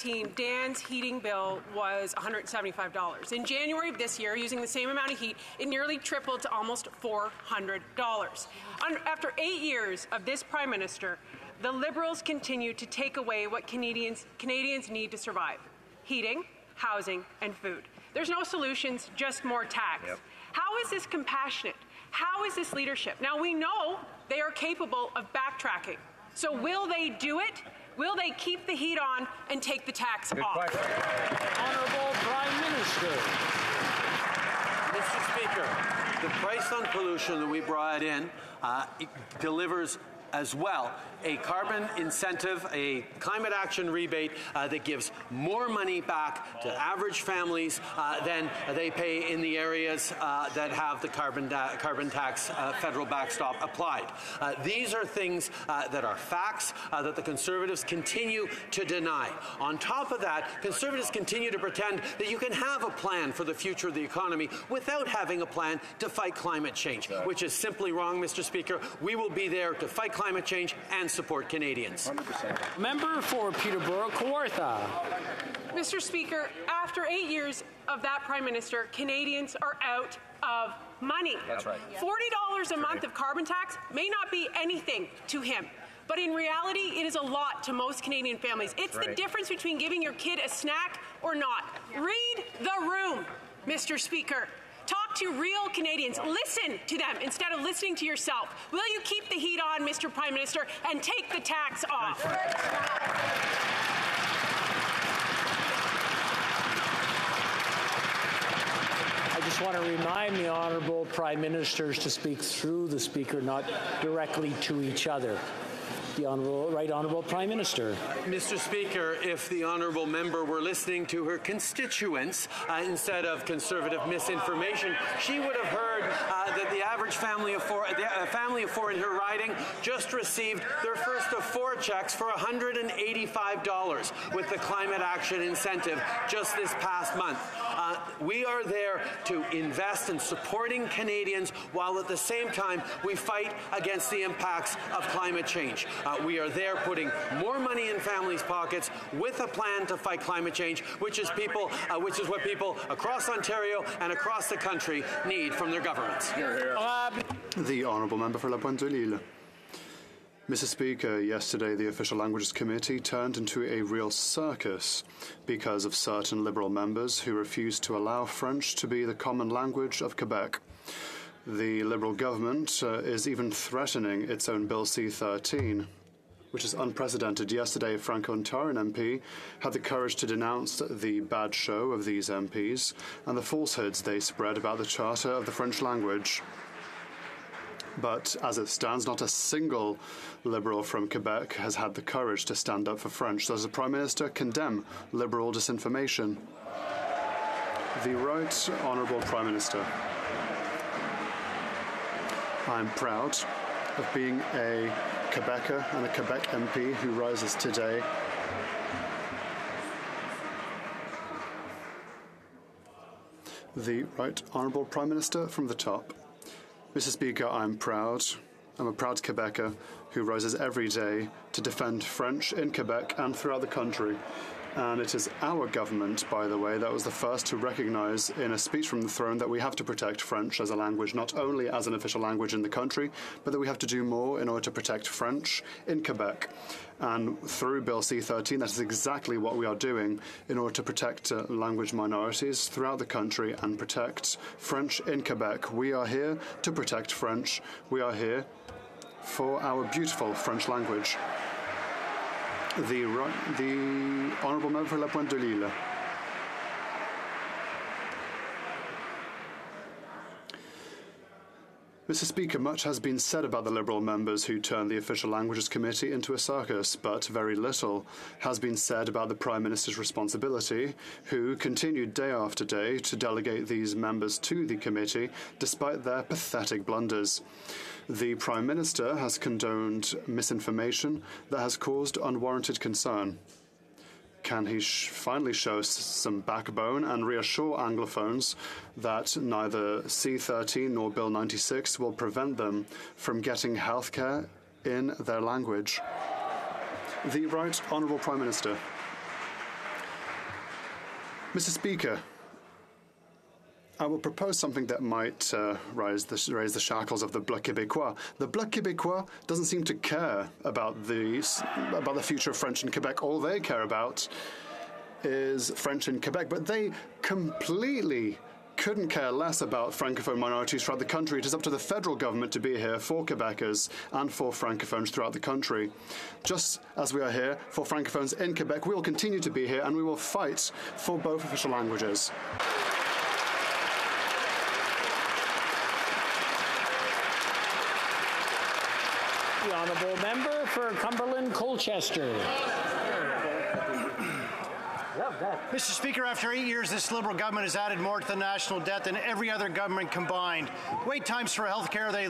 2016, Dan's heating bill was $175. In January of this year, using the same amount of heat, it nearly tripled to almost $400. After 8 years of this Prime Minister, the Liberals continue to take away what Canadians need to survive: heating, housing, and food. There's no solutions, just more tax. Yep. How is this compassionate? How is this leadership? Now, we know they are capable of backtracking. So will they do it? Will they keep the heat on and take the tax off? Honourable Prime Minister. Mr. Speaker, the price on pollution that we brought in delivers as well a carbon incentive, a climate action rebate that gives more money back to average families than they pay in the areas that have the carbon tax federal backstop applied. These are things that are facts that the Conservatives continue to deny. On top of that, Conservatives continue to pretend that you can have a plan for the future of the economy without having a plan to fight climate change, which is simply wrong, Mr. Speaker. We will be there to fight climate change and support Canadians. 100%. Member for Peterborough Kawartha. Mr. Speaker, after 8 years of that Prime Minister, Canadians are out of money. That's right. $40 a month of carbon tax may not be anything to him, but in reality, it is a lot to most Canadian families. It's the difference between giving your kid a snack or not. Read the room, Mr. Speaker. Talk to real Canadians. Listen to them instead of listening to yourself. Will you keep the heat on, Mr. Prime Minister, and take the tax off? I just want to remind the Honourable Prime Ministers to speak through the Speaker, not directly to each other. The Honourable Prime Minister. Mr. Speaker, if the Honourable Member were listening to her constituents instead of Conservative misinformation, she would have heard that the average family of four, a family of four in her riding, just received their first of 4 checks for $185 with the climate action incentive just this past month. We are there to invest in supporting Canadians while at the same time we fight against the impacts of climate change. We are there putting more money in families' pockets with a plan to fight climate change, which is what people across Ontario and across the country need from their governments. The Honourable Member for La Pointe-de-Lille. Mr. Speaker, yesterday the Official Languages Committee turned into a real circus because of certain Liberal members who refused to allow French to be the common language of Quebec. The Liberal government is even threatening its own Bill C-13, which is unprecedented. Yesterday, a Franco-Ontarian MP had the courage to denounce the bad show of these MPs and the falsehoods they spread about the Charter of the French language. But as it stands, not a single Liberal from Quebec has had the courage to stand up for French. Does the Prime Minister condemn Liberal disinformation? The Right Honourable Prime Minister. I'm proud of being a Quebecer and a Quebec MP who rises today the Right Honourable Prime Minister from the top. Mr. Speaker, I'm proud. I'm a proud Quebecer who rises every day to defend French in Quebec and throughout the country. And it is our government, by the way, that was the first to recognise in a speech from the throne that we have to protect French as a language, not only as an official language in the country, but that we have to do more in order to protect French in Quebec. And through Bill C-13, that is exactly what we are doing in order to protect language minorities throughout the country and protect French in Quebec. We are here to protect French. We are here for our beautiful French language. The Honourable Member for La Pointe-de-Lille. Mr. Speaker, much has been said about the Liberal members who turned the Official Languages Committee into a circus, but very little has been said about the Prime Minister's responsibility, who continued day after day to delegate these members to the committee despite their pathetic blunders. The Prime Minister has condoned misinformation that has caused unwarranted concern. Can he finally show some backbone and reassure Anglophones that neither C-13 nor Bill 96 will prevent them from getting healthcare in their language? The Right Honourable Prime Minister. Mr. Speaker, I will propose something that might raise the shackles of the Bloc Québécois. The Bloc Québécois doesn't seem to care about the future of French in Quebec. All they care about is French in Quebec, but they completely couldn't care less about Francophone minorities throughout the country. It is up to the federal government to be here for Quebecers and for Francophones throughout the country. Just as we are here for Francophones in Quebec, we will continue to be here and we will fight for both official languages. The honourable member for Cumberland Colchester. Mr. Speaker, after 8 years, this Liberal government has added more to the national debt than every other government combined. Wait times for health care, they